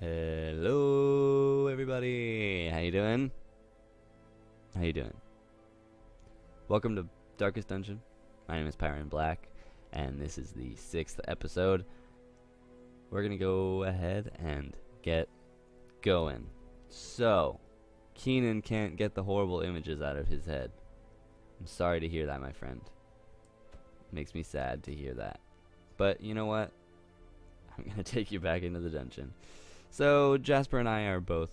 Hello, everybody. How you doing? How you doing? Welcome to Darkest Dungeon. My name is Pyron Black, and this is the 6th episode. We're gonna go ahead and get going. So, Keenan can't get the horrible images out of his head. I'm sorry to hear that, my friend. It makes me sad to hear that. But you know what? I'm gonna take you back into the dungeon. So Jasper and I are both,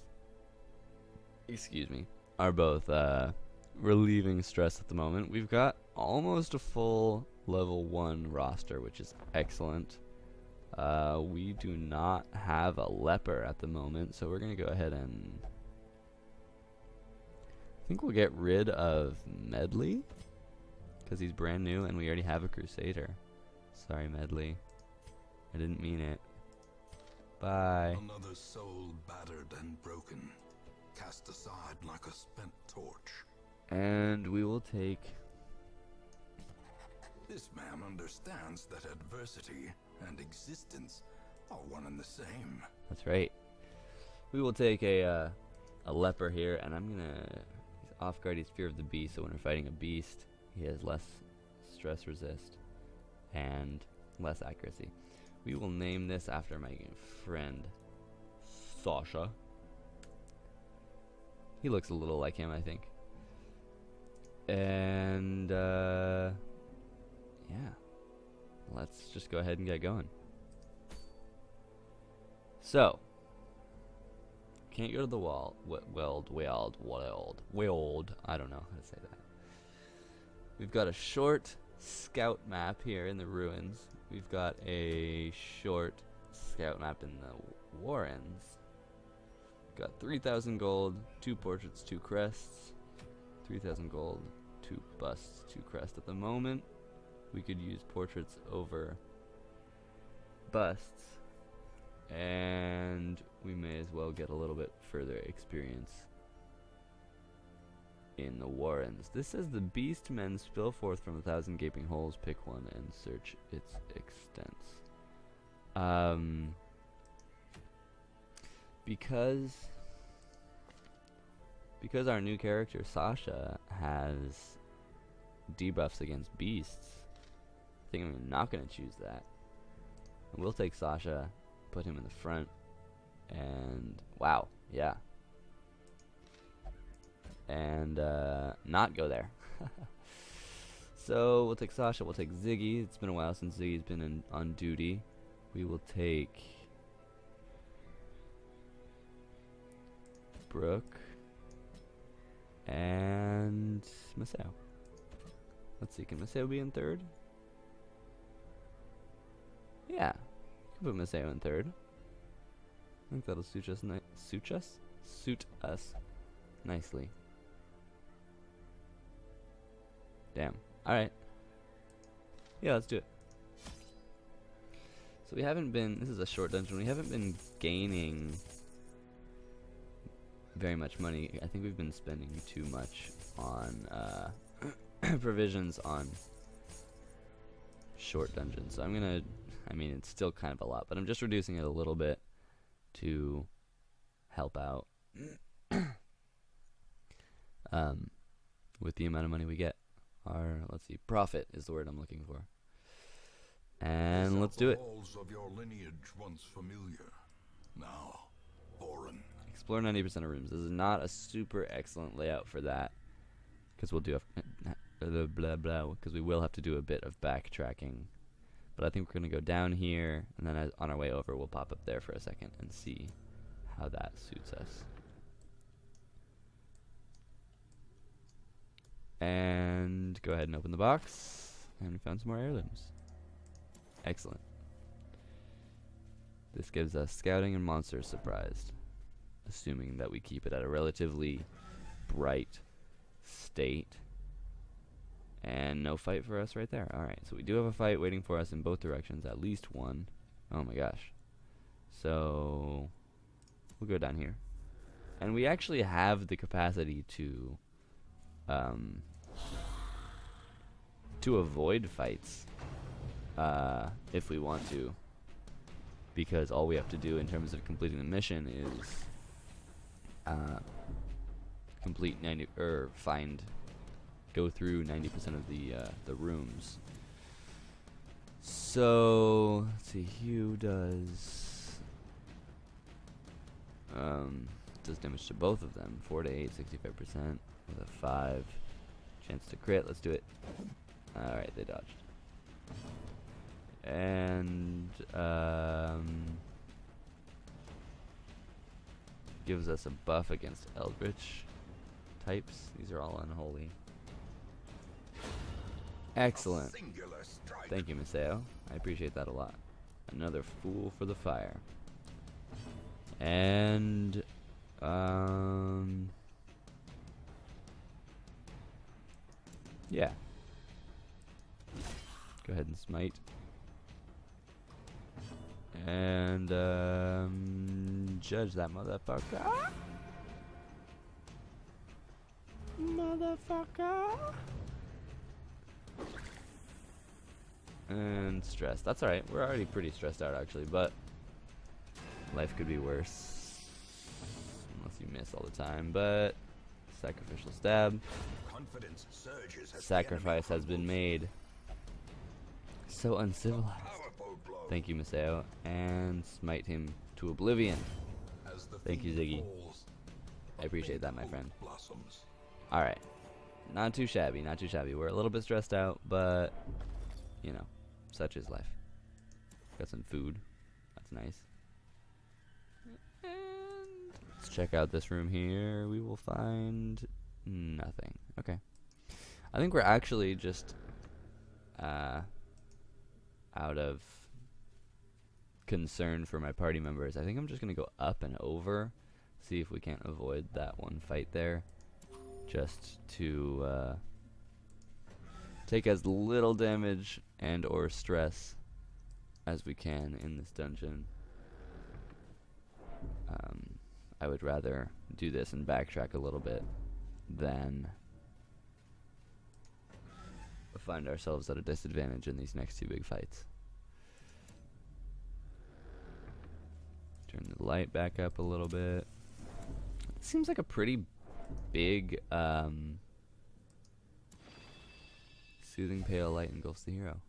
relieving stress at the moment. We've got almost a full level 1 roster, which is excellent. We do not have a leper at the moment, so we're gonna go ahead and I think we'll get rid of Medley because he's brand new and we already have a crusader. Sorry, Medley. I didn't mean it. Bye. Another soul battered and broken, cast aside like a spent torch. And we will take... This man understands that adversity and existence are one and the same. That's right. We will take a leper here, and I'm gonna... He's off guard, he's fear of the beast, so when we're fighting a beast, he has less stress resist and less accuracy. We will name this after my friend, Sasha. He looks a little like him, I think. And, yeah. Let's just go ahead and get going. So. Can't go to the wall. Weld. I don't know how to say that. We've got a short scout map here in the ruins. We've got a short scout map in the Warrens. Got 3,000 gold, 2 portraits, 2 crests. 3,000 gold, 2 busts, 2 crests. At the moment, we could use portraits over busts. And we may as well get a little bit further experience in the Warrens. This says the beast men spill forth from 1,000 gaping holes. Pick one and search its extents. Because our new character Sasha has debuffs against beasts, I think I'm not gonna choose that. And we'll take Sasha, put him in the front, and wow, yeah. And not go there. So we'll take Sasha, we'll take Ziggy. It's been a while since Ziggy's been on duty. We will take Brooke and Maseo. Let's see, can Maseo be in third? Yeah, we can put Maseo in third. I think that'll suit us nicely. Damn. Alright. Yeah, let's do it. So we haven't been... This is a short dungeon. We haven't been gaining very much money. I think we've been spending too much on provisions on short dungeons. So I'm gonna... I mean, it's still kind of a lot, but I'm just reducing it a little bit to help out with the amount of money we get. Our, let's see, profit is the word I'm looking for. And let's do it. Halls of your lineage once familiar, now foreign. Explore 90% of rooms. This is not a super excellent layout for that, because we'll do because we will have to do a bit of backtracking. But I think we're gonna go down here, and then on our way over, we'll pop up there for a second and see how that suits us. And go ahead and open the box, and we found some more heirlooms. Excellent. This gives us scouting and monsters surprised, assuming that we keep it at a relatively bright state. And no fight for us right there. Alright, so we do have a fight waiting for us in both directions, at least one. Oh my gosh. So we'll go down here. And we actually have the capacity to avoid fights if we want to. because all we have to do in terms of completing the mission is complete 90 or go through 90% of the rooms. So let's see, Hugh does damage to both of them, 4 to 8, 65% with a 5 chance to crit. Let's do it. All right, they dodged. And gives us a buff against Eldritch types. These are all unholy. Excellent. Thank you, Maseo. I appreciate that a lot. Another fool for the fire. And yeah. Go ahead and smite. And judge that motherfucker. Motherfucker. And stress. That's alright. We're already pretty stressed out actually, but life could be worse. Unless you miss all the time, but sacrificial stab. Confidence surges as Sacrifice has been made. So uncivilized. Thank you, Maseo. And smite him to oblivion. Thank you, Ziggy. I appreciate that, my friend. Alright. Not too shabby, not too shabby. We're a little bit stressed out, but, you know, such is life. Got some food. That's nice. And let's check out this room here. We will find nothing. Okay. I think we're actually just out of concern for my party members. I think I'm just going to go up and over, see if we can't avoid that one fight there, just to take as little damage and or stress as we can in this dungeon. I would rather do this and backtrack a little bit than find ourselves at a disadvantage in these next two big fights. Turn the light back up a little bit. It seems like a pretty big soothing pale light engulfs the hero.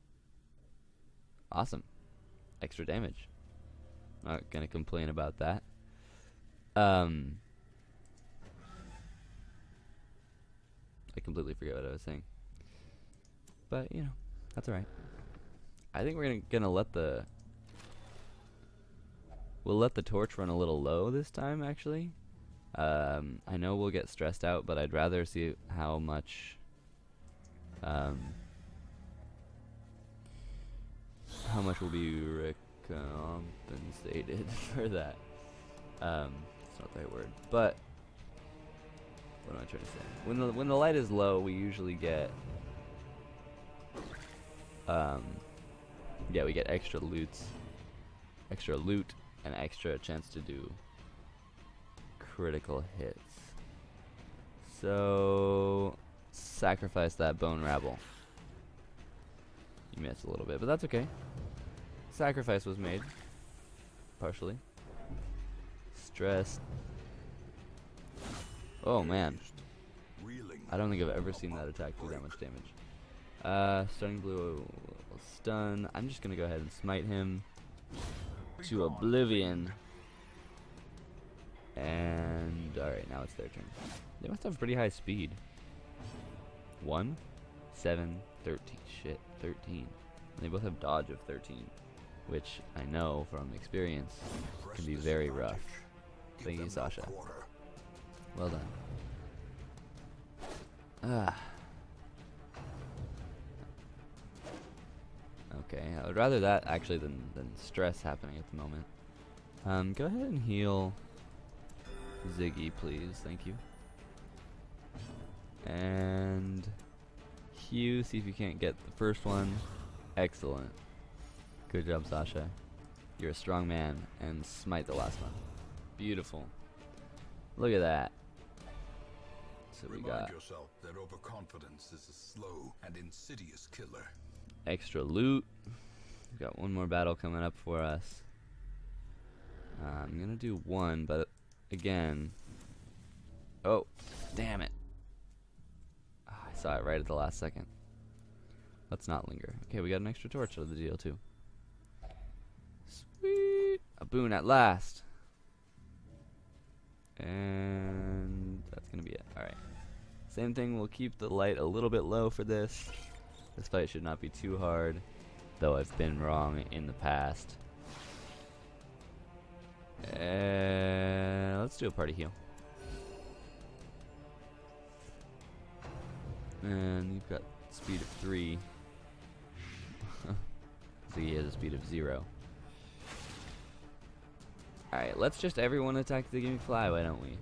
Awesome. Extra damage. Not gonna complain about that. I completely forget what I was saying. But, you know, that's alright. I think we're gonna let the torch run a little low this time, actually. I know we'll get stressed out, but I'd rather see how much will be recompensated for that. It's not the right word, but what am I trying to say? When the light is low, we usually get we get extra loot, and extra chance to do critical hits. So sacrifice that bone rabble. You missed a little bit, but that's okay. Sacrifice was made, partially. Stress. Oh man, I don't think I've ever seen that attack do that much damage. Stunning blue stun. I'm just gonna go ahead and smite him to oblivion. And alright, now it's their turn. They must have pretty high speed. 1, 7, 13. Shit, 13. And they both have dodge of 13, which I know from experience can be very rough. Thank you, Sasha. Well done. Okay, I would rather that actually than stress happening at the moment. Go ahead and heal Ziggy, please. Thank you. And Hugh, see if you can't get the first one. Excellent. Good job, Sasha. You're a strong man. And smite the last one. Beautiful. Look at that. So we got yourself that overconfidence is a slow and insidious killer. extra loot. We've got one more battle coming up for us. I'm gonna do one, but again... Oh, damn it. I saw it right at the last second. Let's not linger. Okay, we got an extra torch out of the deal, too. Sweet! A boon at last! And that's gonna be it. Alright. Same thing, we'll keep the light a little bit low for this. This fight should not be too hard, though I've been wrong in the past. Let's do a party heal. And you've got speed of 3. So he has a speed of 0. Alright, let's just everyone attack the Gimme Fly, why don't we?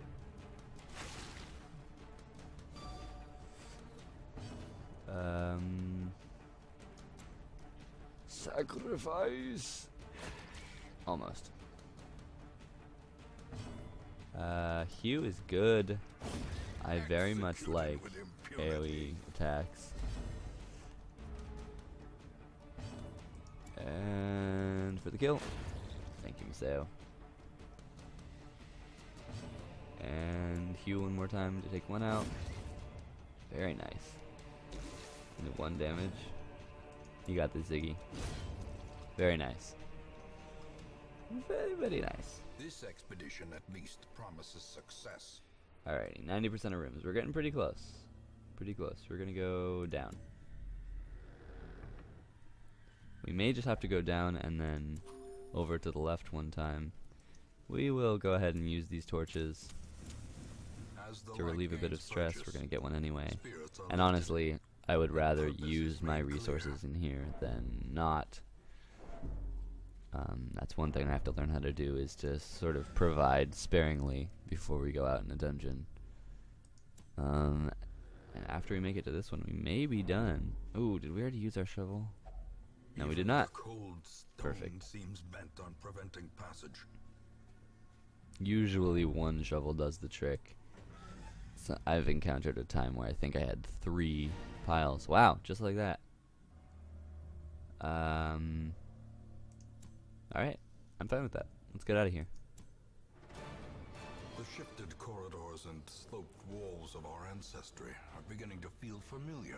Sacrifice! Almost. Hugh is good. I very much like AoE attacks. And for the kill. Thank you, Maseo. And Hugh one more time to take one out. Very nice. And 1 damage. You got this, Ziggy. Very nice. Very, very nice. This expedition at least promises success. Alrighty, 90% of rooms. We're getting pretty close. Pretty close. We're gonna go down. We may just have to go down and then over to the left one time. We will go ahead and use these torches to relieve a bit of stress. We're gonna get one anyway. And honestly, I would rather use my resources in here than not. That's one thing I have to learn how to do, is to sort of provide sparingly before we go out in a dungeon. And after we make it to this one, we may be done. Ooh, did we already use our shovel? No, we did not. Perfect. Seems bent on preventing passage. Usually one shovel does the trick. So I've encountered a time where I think I had 3 piles. Wow, just like that. Alright, I'm fine with that. Let's get out of here. The shifted corridors and sloped walls of our ancestry are beginning to feel familiar.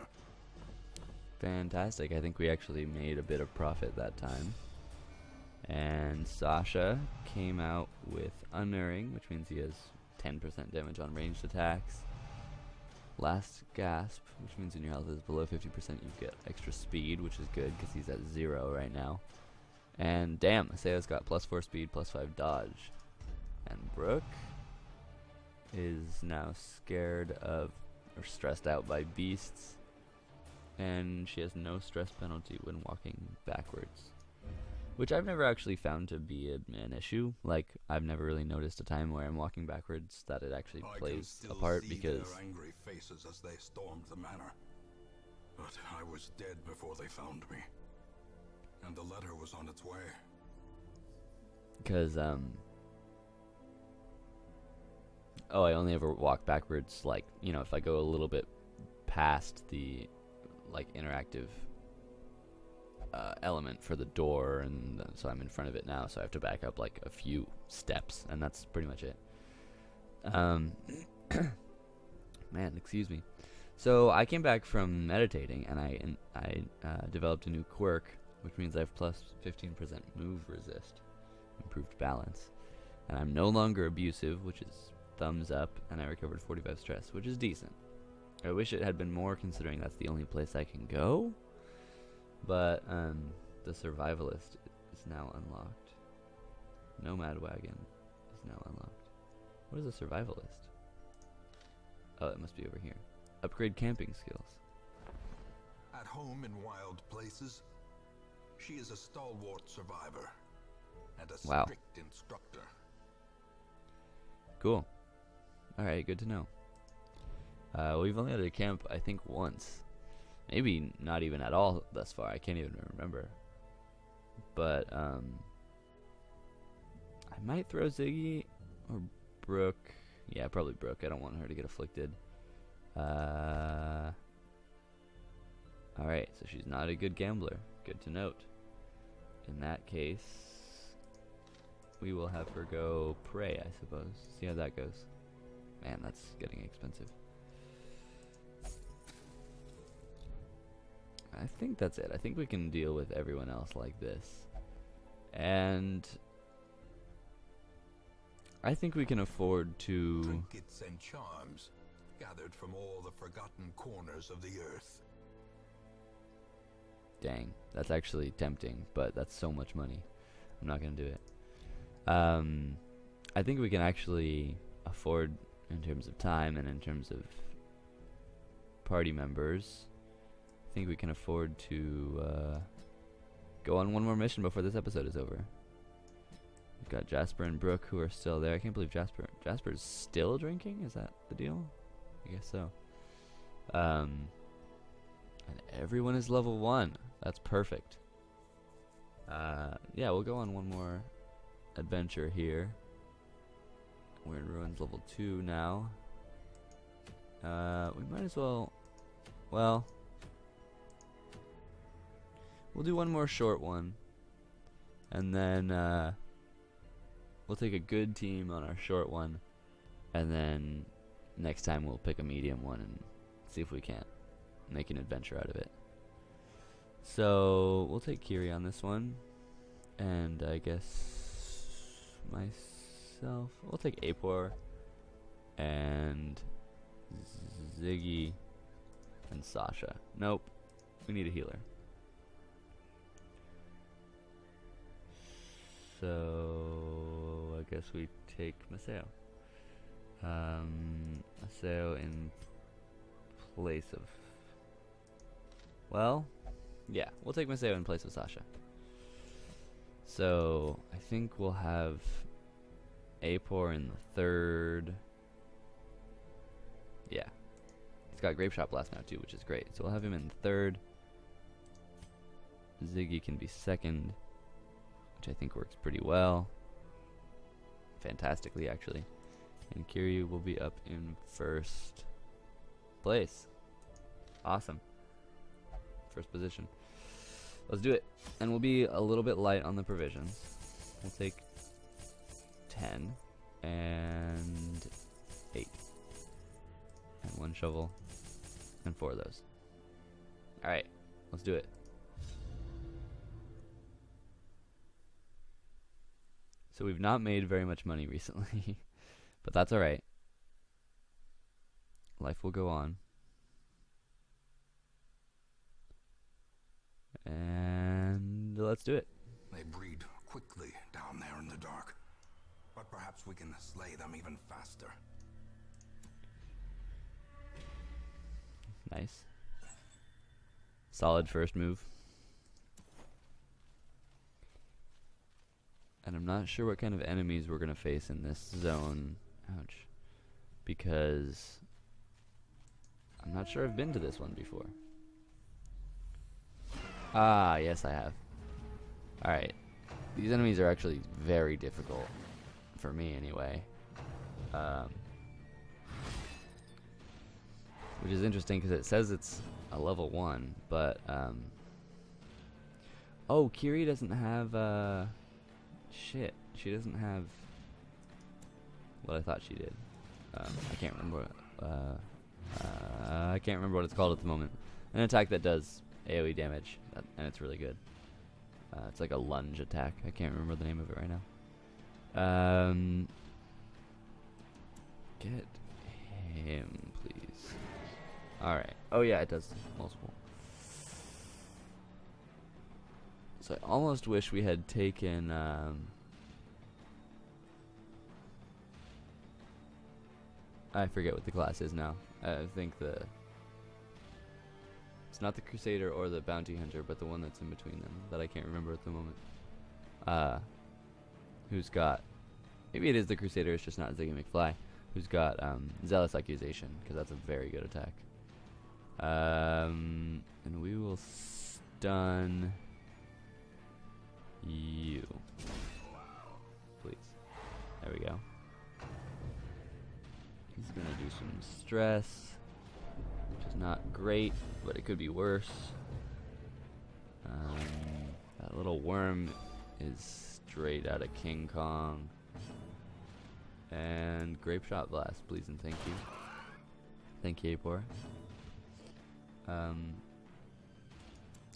Fantastic. I think we actually made a bit of profit that time. And Sasha came out with Unerring, which means he has 10% damage on ranged attacks. Last Gasp, which means when your health is below 50%, you get extra speed, which is good because he's at 0 right now. And damn, Maceo's got +4 speed, +5 dodge. And Brooke is now scared of or stressed out by beasts. And she has no stress penalty when walking backwards, which I've never actually found to be an issue. Like, I've never really noticed a time where I'm walking backwards that it actually plays a part, because their angry faces as they stormed the manor. But I was dead before they found me, and the letter was on its way. Because oh, I only ever walk backwards, like, you know, if I go a little bit past the like interactive element for the door, and so I'm in front of it now, so I have to back up like a few steps, and that's pretty much it. Man, excuse me. So I came back from meditating, and I developed a new quirk, which means I have plus 15% move resist, improved balance, and I'm no longer abusive, which is thumbs up, and I recovered 45 stress, which is decent. I wish it had been more, considering that's the only place I can go. But the survivalist is now unlocked. Nomad wagon is now unlocked. What is a survivalist? Oh, it must be over here. Upgrade camping skills. At home in wild places, she is a stalwart survivor and a strict instructor. Cool. Alright, good to know. We've only had to camp, I think, once. Maybe not even at all thus far. I can't even remember. But, I might throw Ziggy or Brooke. Yeah, probably Brooke. I don't want her to get afflicted. Alright, so she's not a good gambler. Good to note. In that case, we will have her go pray, I suppose. See how that goes. Man, that's getting expensive. I think that's it. I think we can deal with everyone else like this. And I think we can afford to... Trinkets and charms gathered from all the forgotten corners of the earth. Dang, that's actually tempting, but that's so much money. I'm not going to do it. I think we can actually afford, in terms of time and in terms of party members, I think we can afford to go on one more mission before this episode is over. We've got Jasper and Brooke who are still there. I can't believe Jasper's still drinking? Is that the deal? I guess so. And everyone is level 1. That's perfect. Yeah, we'll go on one more adventure here. We're in Ruins level 2 now. We might as well... Well... We'll do one more short one. And then, we'll take a good team on our short one. And then, next time we'll pick a medium one and see if we can't make an adventure out of it. So, we'll take Kiri on this one. And I guess myself. We'll take Apor and Ziggy and Sasha. Nope. We need a healer. So I guess we take Maseo. Maseo in place of... Well, yeah, we'll take Maseo in place of Sasha. So I think we'll have Apor in the 3rd. Yeah. He's got Grape Shot Blast now too, which is great. So we'll have him in the 3rd. Ziggy can be 2nd, which I think works pretty well. Fantastically, actually. And Kiri will be up in 1st place. Awesome. 1st position. Let's do it. And we'll be a little bit light on the provisions. We'll take 10 and 8. And 1 shovel and 4 of those. Alright, let's do it. So we've not made very much money recently, but that's alright. Life will go on. And let's do it. They breed quickly down there in the dark, but perhaps we can slay them even faster. Nice. Solid first move. And I'm not sure what kind of enemies we're going to face in this zone. Ouch. Because I'm not sure I've been to this one before. Ah, yes I have. Alright. These enemies are actually very difficult. For me, anyway. Which is interesting because it says it's a level 1, but... Oh, Kiri doesn't have... Shit, she doesn't have what I thought she did. I can't remember. I can't remember what it's called at the moment. An attack that does AOE damage, and it's really good. It's like a lunge attack. I can't remember the name of it right now. Get him, please. All right. Oh yeah, it does multiple. So I almost wish we had taken I forget what the class is now. I think it's not the Crusader or the Bounty Hunter, but the one that's in between them that I can't remember at the moment. Who's got... Maybe it is the Crusader, it's just not Ziggy McFly. Who's got Zealous Accusation, because that's a very good attack. And we will stun... you. Please. There we go. He's gonna do some stress, which is not great, but it could be worse. That little worm is straight out of King Kong. And Grape Shot Blast, please and thank you. Thank you, Apor.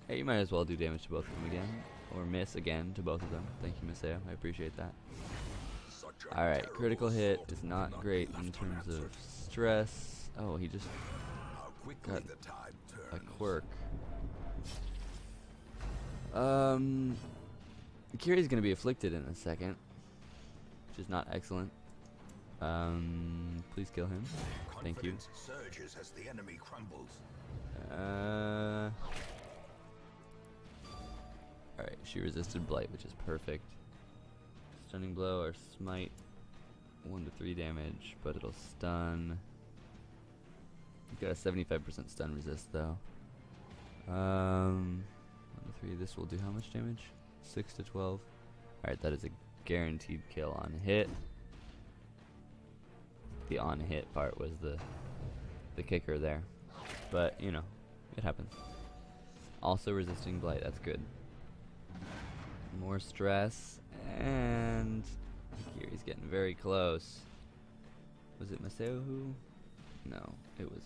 Hey, you might as well do damage to both of them again. Or miss again to both of them. Thank you, Maseo. I appreciate that. Alright, critical hit is not great in terms of stress. Oh, he just got a quirk. Kiri's gonna be afflicted in a second, which is not excellent. Please kill him. Thank you. Surges as the enemy crumbles. Alright, she resisted blight, which is perfect. Stunning blow or smite, 1 to 3 damage, but it'll stun. You've got a 75% stun resist though. 1 to 3. This will do how much damage? 6 to 12. Alright, that is a guaranteed kill on hit. The on hit part was the kicker there, but you know, it happens. Also resisting blight, that's good. More stress, and Kiri's getting very close. Was it Maseo who? No, it was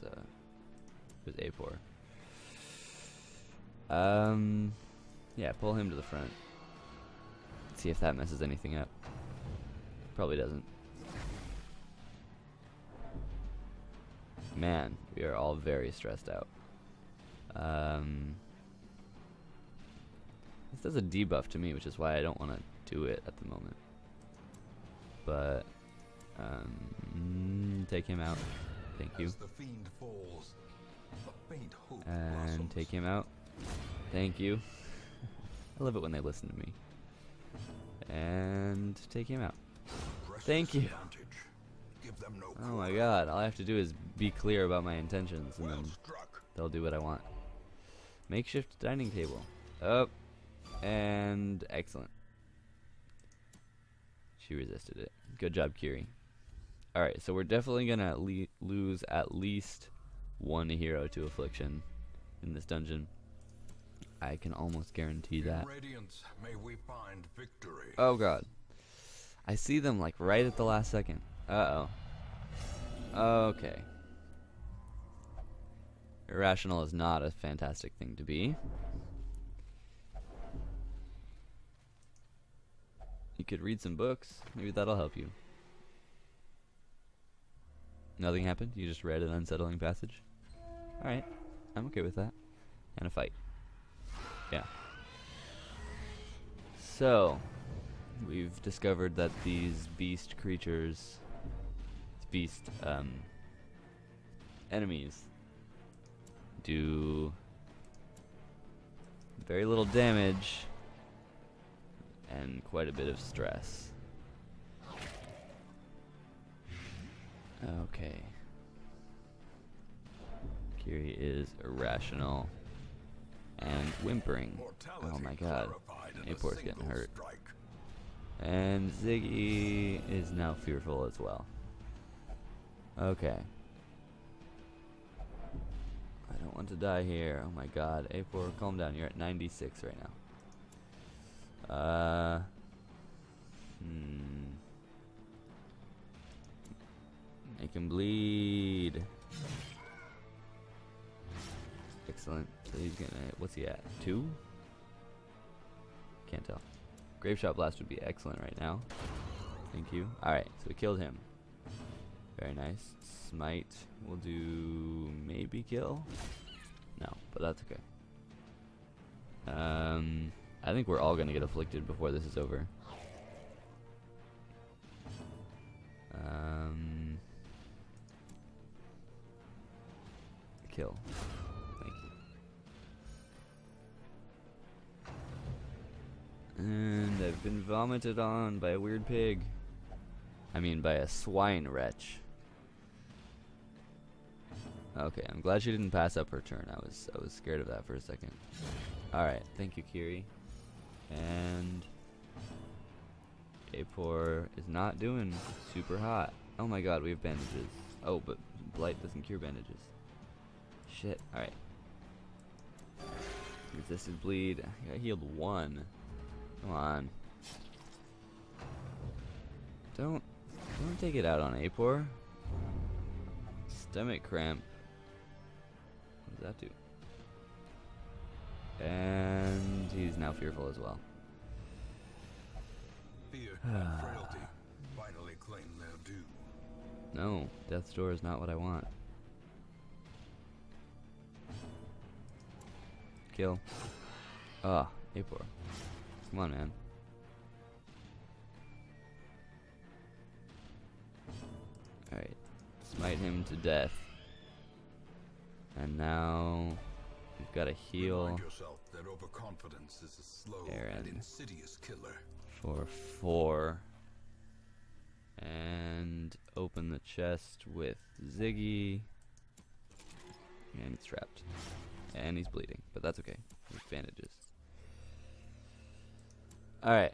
Apor. Yeah, pull him to the front. See if that messes anything up. Probably doesn't. Man, we are all very stressed out. This does a debuff to me, which is why I don't want to do it at the moment. But, take him out. Thank you. And take him out. Thank you. I love it when they listen to me. And take him out. Thank you. Oh my god, all I have to do is be clear about my intentions, and then they'll do what I want. Makeshift dining table. Oh. And excellent. She resisted it. Good job, Kiri. Alright, so we're definitely gonna lose at least 1 hero to affliction in this dungeon. I can almost guarantee that. May we find victory. Oh god. I see them like right at the last second. Uh-oh. Okay. Irrational is not a fantastic thing to be. You could read some books. Maybe that'll help you. Nothing happened? You just read an unsettling passage? Alright. I'm okay with that. And a fight. Yeah. So, we've discovered that these beast creatures, beast enemies, do very little damage and quite a bit of stress. Okay. Kiri is irrational and whimpering. Oh my god. Apor's getting hurt. And Ziggy is now fearful as well. Okay. I don't want to die here. Oh my god. Apor, calm down. You're at 96 right now. Make him bleed. Excellent. So he's gonna, what's he at? 2? Can't tell. Grape Shot Blast would be excellent right now. Thank you. Alright, so we killed him. Very nice. Smite will do maybe kill? No, but that's okay. I think we're all gonna get afflicted before this is over. Kill. Thank you. And I've been vomited on by a weird pig. I mean, by a swine wretch. Okay, I'm glad she didn't pass up her turn. I was scared of that for a second. Alright, thank you, Kiri. And Apor is not doing super hot. Oh my god, we have bandages. Oh, but blight doesn't cure bandages. Shit, alright. Resisted bleed. I got healed 1. Come on. Don't take it out on Apor. Stomach cramp. What does that do? And he's now fearful as well. Fear and frailty finally claim their due. No, death's door is not what I want. Kill. Ah, Apor. Come on, man. Alright. Smite him to death. And now we've got to heal. Remind yourself that overconfidence is a slow and insidious killer. For 4. And open the chest with Ziggy. And it's trapped. And he's bleeding, but that's okay. There's bandages. Alright.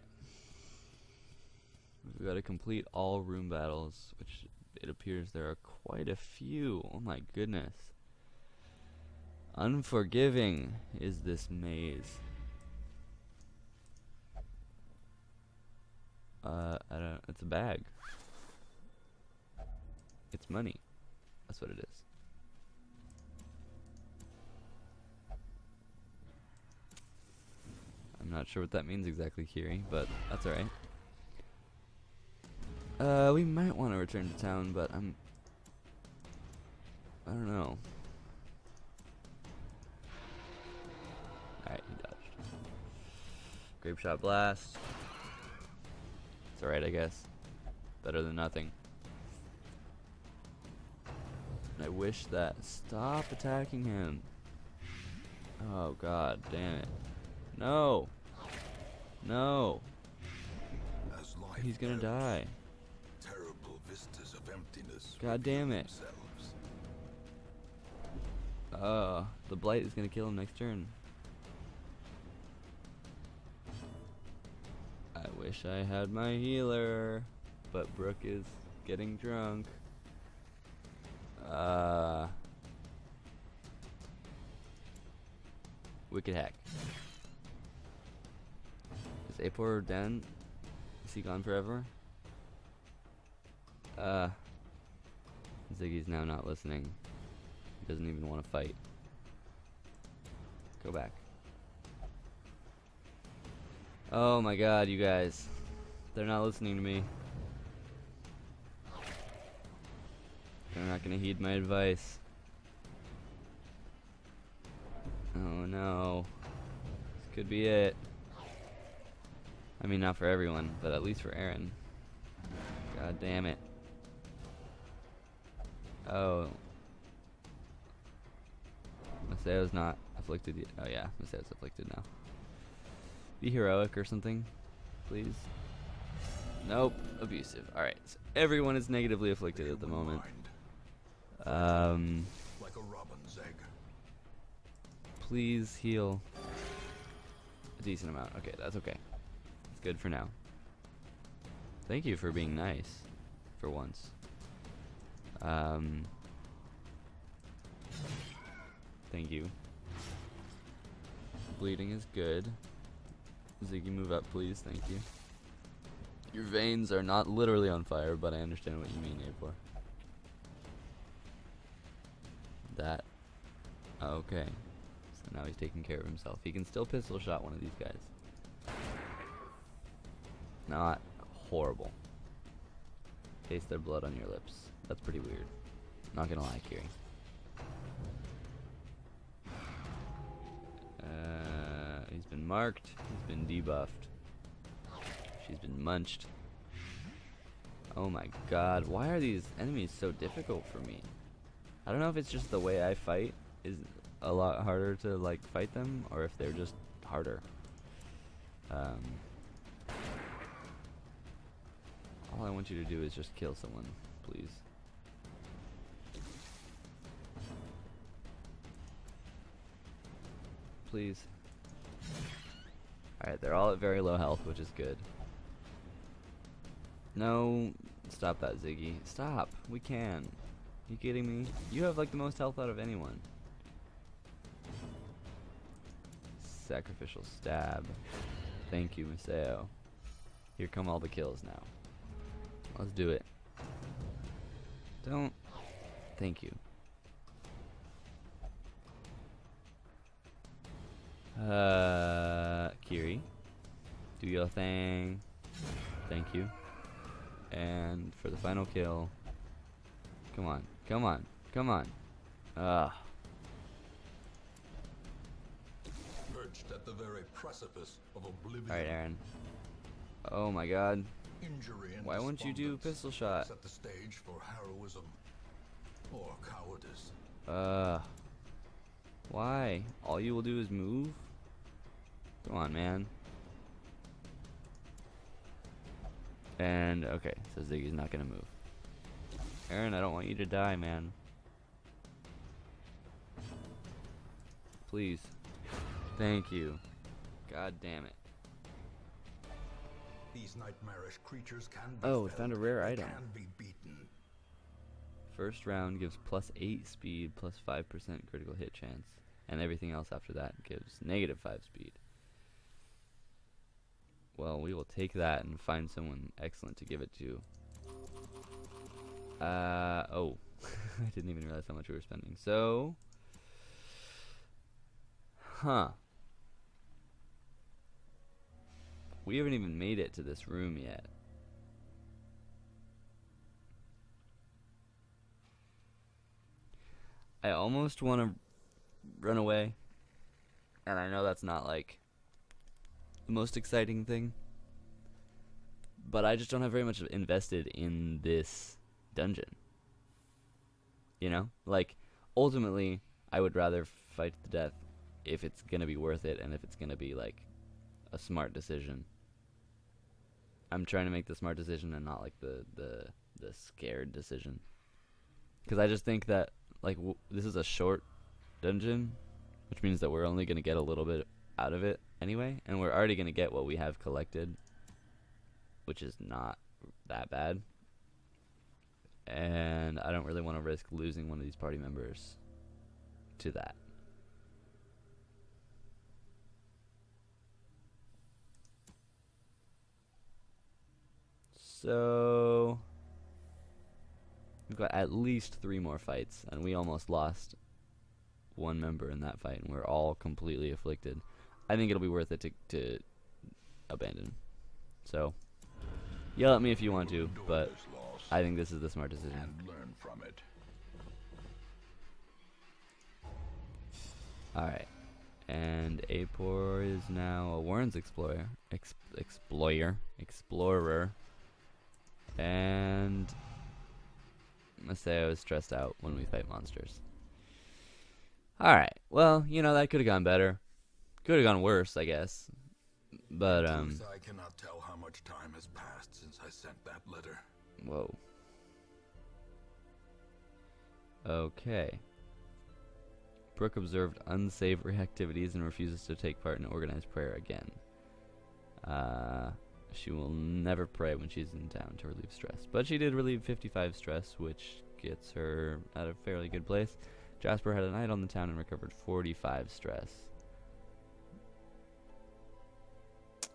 We've got to complete all room battles, which it appears there are quite a few. Oh my goodness. Unforgiving is this maze. I don't. It's a bag. It's money. That's what it is. I'm not sure what that means exactly, Kiri, but that's alright. We might want to return to town, but I don't know. Alright, he dodged. Grape shot blast. It's alright, I guess. Better than nothing. And I wish that. Stop attacking him. Oh god, damn it. No! No! As life He's gonna ebbs, die. Terrible vistas of emptiness. God damn it. Themselves. The blight is gonna kill him next turn. I wish I had my healer, but Brooke is getting drunk. Wicked hack. Is Apor dead? Is he gone forever? Ziggy's now not listening. He doesn't even want to fight. Go back. Oh my god, you guys. They're not listening to me. They're not gonna heed my advice. Oh no. This could be it. I mean, not for everyone, but at least for Aaron. God damn it. Oh. Maceo's not afflicted yet. Oh yeah, Maceo's afflicted now. Be heroic or something, please. Nope, abusive. Alright, so everyone is negatively afflicted at the moment. Like a robin's egg. Please heal a decent amount. Okay, that's okay. It's good for now. Thank you for being nice for once. Thank you. Bleeding is good. Ziggy, move up, please. Thank you. Your veins are not literally on fire, but I understand what you mean, Apor. That. Okay. So now he's taking care of himself. He can still pistol shot one of these guys. Not horrible. Taste their blood on your lips. That's pretty weird. Not gonna lie, Kiri. He's been marked. He's been debuffed. She's been munched. Oh my god, why are these enemies so difficult for me? I don't know if it's just the way I fight is a lot harder to like fight them, or if they're just harder. All I want you to do is just kill someone, please. Please. Alright, they're all at very low health, which is good. No, stop that, Ziggy. Stop. We can. You kidding me? You have like the most health out of anyone. Sacrificial stab. Thank you, Maceo. Here come all the kills now. Let's do it. Don't. Thank you. Kiri, do your thing. Thank you. And for the final kill, come on, come on, come on. Perched at the very precipice of oblivion. All right, Aaron. Oh my God. Injury and Why won't you do pistol shot? set the stage for heroism or cowardice. Why? All you will do is move? Come on, man. And, okay, so Ziggy's not gonna move. Aaron, I don't want you to die, man. Please. Thank you. God damn it. These nightmarish creatures can be Oh, we felled, found a rare they item. can be beaten. First round gives +8 speed, +5% critical hit chance. And everything else after that gives -5 speed. Well, we will take that and find someone excellent to give it to. Oh. I didn't even realize how much we were spending. So. Huh. We haven't even made it to this room yet. I almost want to run away. And I know that's not like the most exciting thing. But I just don't have very much invested in this dungeon. You know? Like, ultimately, I would rather fight to the death if it's going to be worth it and if it's going to be, like, a smart decision. I'm trying to make the smart decision and not, like, the scared decision. Because I just think that, like, this is a short dungeon, which means that we're only going to get a little bit out of it anyway. And we're already going to get what we have collected, which is not that bad. And I don't really want to risk losing one of these party members to that. So we've got at least 3 more fights, and we almost lost one member in that fight, and we're all completely afflicted. I think it'll be worth it to abandon. So yell at me if you want to, but I think this is the smart decision. And learn from it. Alright. And Apor is now a Warren's Explorer. Explorer. And Maseo is stressed out when we fight monsters. Alright. Well, you know, that could have gone better. Could have gone worse, I guess. But, I cannot tell how much time has passed since I sent that letter. Whoa. Okay. Brooke observed unsavory activities and refuses to take part in organized prayer again. She will never pray when she's in town to relieve stress. But she did relieve 55 stress, which gets her at a fairly good place. Jasper had a night on the town and recovered 45 stress.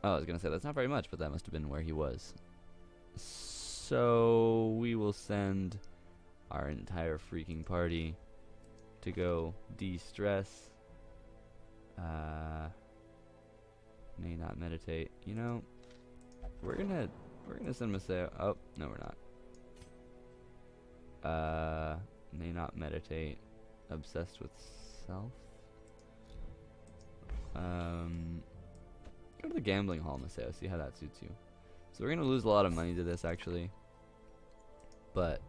Oh, I was going to say, that's not very much, but that must have been where he was. So, we will send our entire freaking party to go de-stress. May not meditate. You know, we're gonna send Maseo. Oh, no, we're not. May not meditate. Obsessed with self. Go to the gambling hall, Maseo. See how that suits you. So we're gonna lose a lot of money to this, actually. But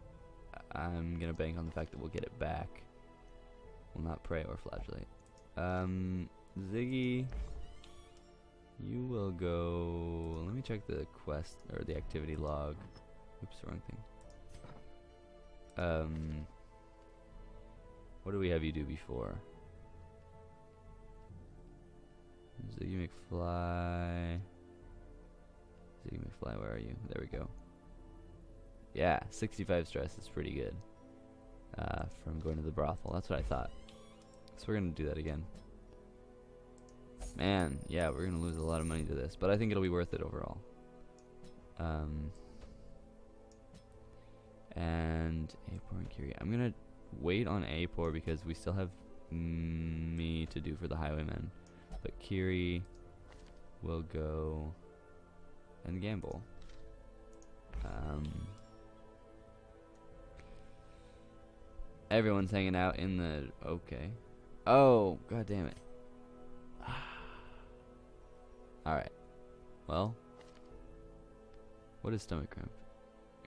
I'm gonna bank on the fact that we'll get it back. Will not pray or flagellate. Ziggy, you will go. Let me check the quest or the activity log. Oops, wrong thing. What do we have you do before? Ziggy McFly. Ziggy McFly, where are you? There we go. Yeah, 65 stress is pretty good. From going to the brothel. That's what I thought. So we're going to do that again. Man, yeah, we're going to lose a lot of money to this. But I think it'll be worth it overall. and Apor and Kiri. I'm gonna wait on Apor because we still have me to do for the highwaymen. But Kiri will go and gamble. Everyone's hanging out in the... Okay. Oh, god damn it. Alright. Well. What is stomach cramp?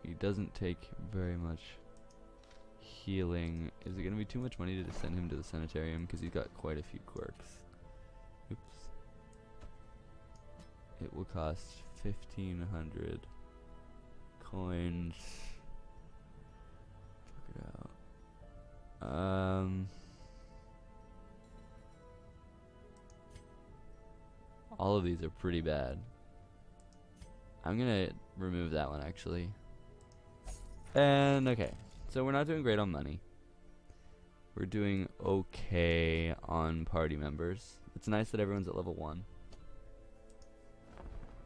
He doesn't take very much healing. Is it going to be too much money to send him to the sanitarium? Because he's got quite a few quirks. Oops. It will cost 1,500 coins. Check it out. All of these are pretty bad. I'm gonna remove that one actually. And okay, so we're not doing great on money. We're doing okay on party members. It's nice that everyone's at level 1.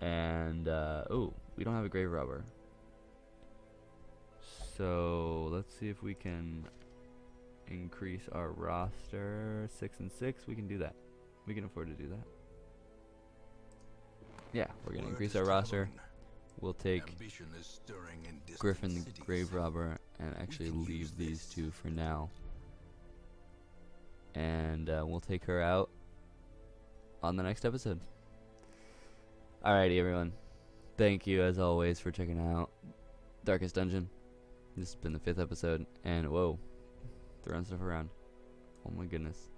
And oh, we don't have a grave robber. So let's see if we can increase our roster. 6 and 6, we can do that. We can afford to do that. Yeah, we're gonna increase our roster. We'll take Griffin the grave robber and actually leave these two for now. And we'll take her out on the next episode. Alrighty, everyone. Thank you, as always, for checking out Darkest Dungeon. This has been the 5th episode. And, whoa. Throwing stuff around. Oh my goodness.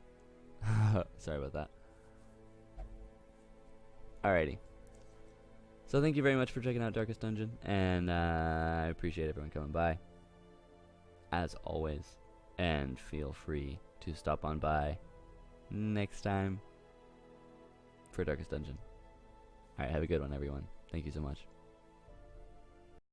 Sorry about that. Alrighty. So thank you very much for checking out Darkest Dungeon. And I appreciate everyone coming by. As always. And feel free to stop on by next time for Darkest Dungeon. Alright, have a good one, everyone. Thank you so much.